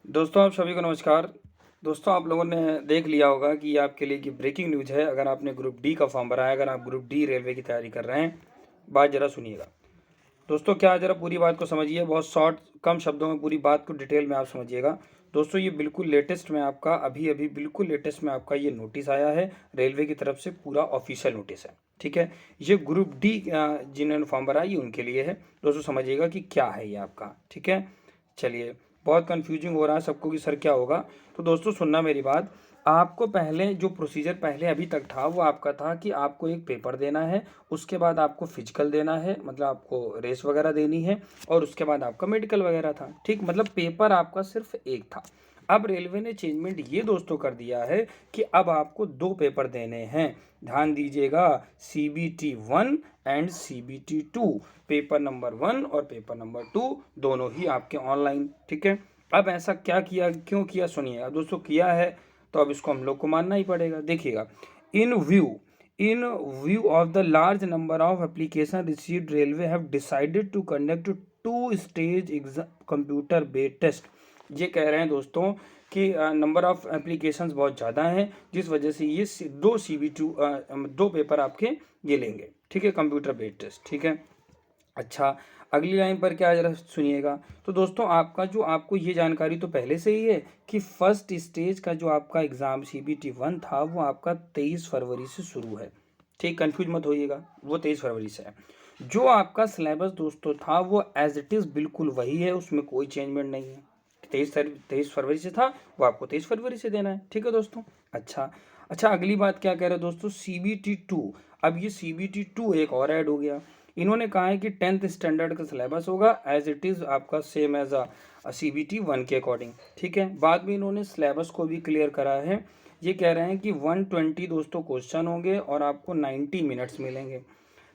दोस्तों आप सभी को नमस्कार। दोस्तों आप लोगों ने देख लिया होगा कि ये आपके लिए कि ब्रेकिंग न्यूज़ है। अगर आपने ग्रुप डी का फॉर्म भरा है, अगर आप ग्रुप डी रेलवे की तैयारी कर रहे हैं, बात ज़रा सुनिएगा। दोस्तों क्या ज़रा पूरी बात को समझिए, बहुत शॉर्ट कम शब्दों में पूरी बात को डिटेल में आप समझिएगा। दोस्तों ये बिल्कुल लेटेस्ट में आपका अभी बिल्कुल लेटेस्ट में आपका ये नोटिस आया है, रेलवे की तरफ से पूरा ऑफिशियल नोटिस है, ठीक है। ये ग्रुप डी जिन्होंने फॉर्म भरा ये उनके लिए है। दोस्तों समझिएगा कि क्या है ये आपका, ठीक है। चलिए, बहुत कन्फ्यूजिंग हो रहा है सबको कि सर क्या होगा। तो दोस्तों सुनना मेरी बात, आपको पहले जो प्रोसीजर पहले अभी तक था वो आपका था कि आपको एक पेपर देना है, उसके बाद आपको फिजिकल देना है, मतलब आपको रेस वगैरह देनी है, और उसके बाद आपका मेडिकल वगैरह था, ठीक। मतलब पेपर आपका सिर्फ एक था। अब रेलवे ने चेंजमेंट ये दोस्तों कर दिया है कि अब आपको 2 पेपर देने हैं। ध्यान दीजिएगा, CBT 1 and CBT 2, paper number 1 और पेपर नंबर 2 दोनों ही आपके ऑनलाइन, ठीक है। अब ऐसा क्या किया, क्यों किया, सुनिए। अब दोस्तों किया है तो अब इसको हम लोग को मानना ही पड़ेगा। देखिएगा, in view of the large number of application received, railway have decided to conduct 2 stage computer based test. ये कह रहे हैं दोस्तों कि नंबर ऑफ एप्लीकेशंस बहुत ज़्यादा हैं, जिस वजह से ये 2 पेपर आपके ये लेंगे, ठीक है, कंप्यूटर बेस्ड टेस्ट, ठीक है। अच्छा, अगली लाइन पर क्या है जरा सुनिएगा। तो दोस्तों आपको ये जानकारी तो पहले से ही है कि फर्स्ट स्टेज का जो आपका एग्ज़ाम CBT 1 था वो आपका 23 फरवरी से शुरू है, ठीक। कंफ्यूज मत होइएगा, वो 23 फरवरी से है। जो आपका सिलेबस दोस्तों था वो एज इट इज़ बिल्कुल वही है, उसमें कोई चेंजमेंट नहीं है। 23 फरवरी से था वो आपको 23 फरवरी से देना है, ठीक है दोस्तों। अच्छा, अगली बात क्या कह रहे हैं दोस्तों, CBT 2। अब ये CBT 2 एक और ऐड हो गया। इन्होंने कहा है कि 10th स्टैंडर्ड का सिलेबस होगा एज इट इज़ आपका सेम एज CBT 1 के अकॉर्डिंग, ठीक है। बाद में इन्होंने सिलेबस को भी क्लियर करा है। ये कह रहे हैं कि 120 दोस्तों क्वेश्चन होंगे और आपको 90 मिनट्स मिलेंगे।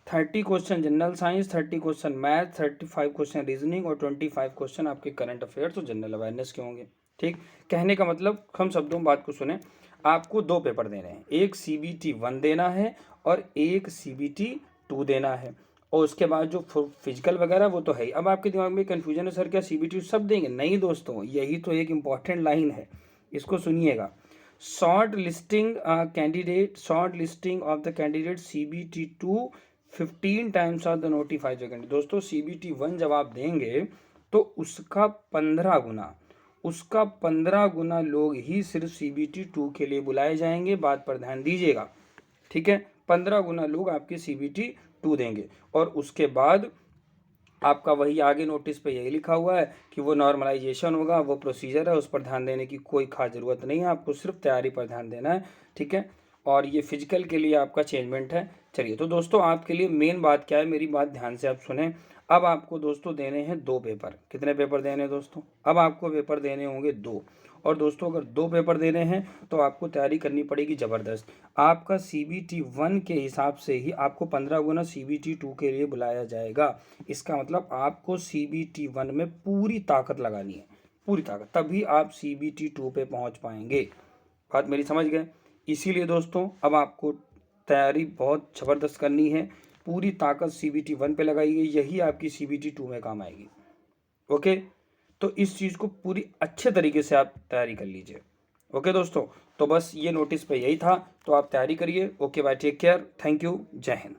30 question general science, 30 question math, 35 question reasoning और 25 क्वेश्चन आपके करंट अफेयर्स और जनरल अवेयरनेस के होंगे, ठीक। कहने का मतलब, हम शब्दों में बात को सुने, आपको 2 पेपर देने हैं, एक CBT 1 देना है और एक CBT 2 देना है, और उसके बाद जो फिजिकल वगैरह वो तो है ही। अब आपके दिमाग में कन्फ्यूजन है, सर क्या CBT सब देंगे? नहीं दोस्तों, यही तो एक इम्पॉर्टेंट लाइन है, इसको सुनिएगा। Short listing of the candidate CBT 2 15 times of the notified vacancy. दोस्तों CBT 1 जब आप देंगे तो उसका 15 गुना लोग ही सिर्फ CBT 2 के लिए बुलाए जाएंगे। बात पर ध्यान दीजिएगा, ठीक है। 15 गुना लोग आपके CBT 2 देंगे, और उसके बाद आपका वही आगे नोटिस पे यही लिखा हुआ है कि वो नॉर्मलाइजेशन होगा, वो प्रोसीजर है, उस पर ध्यान देने की कोई खास ज़रूरत नहीं है, आपको सिर्फ तैयारी पर ध्यान देना है, ठीक है। और ये फिजिकल के लिए आपका चेंजमेंट है। चलिए, तो दोस्तों आपके लिए मेन बात क्या है, मेरी बात ध्यान से आप सुने। अब आपको दोस्तों देने हैं 2 पेपर। कितने पेपर देने हैं दोस्तों? अब आपको पेपर देने होंगे 2। और दोस्तों अगर 2 पेपर देने हैं तो आपको तैयारी करनी पड़ेगी ज़बरदस्त। आपका CBT 1 के हिसाब से ही आपको 15 गुना CBT 2 के लिए बुलाया जाएगा। इसका मतलब आपको CBT 1 में पूरी ताकत लगानी है, पूरी ताकत, तभी आप CBT 2 पे पहुंच पाएंगे। बात मेरी समझ गए? इसीलिए दोस्तों अब आपको तैयारी बहुत ज़बरदस्त करनी है, पूरी ताकत CBT 1 पे लगाइए, यही आपकी CBT 2 में काम आएगी, ओके। तो इस चीज़ को पूरी अच्छे तरीके से आप तैयारी कर लीजिए, ओके दोस्तों। तो बस ये नोटिस पे यही था, तो आप तैयारी करिए। Okay bye, take care, thank you, जय हिंद।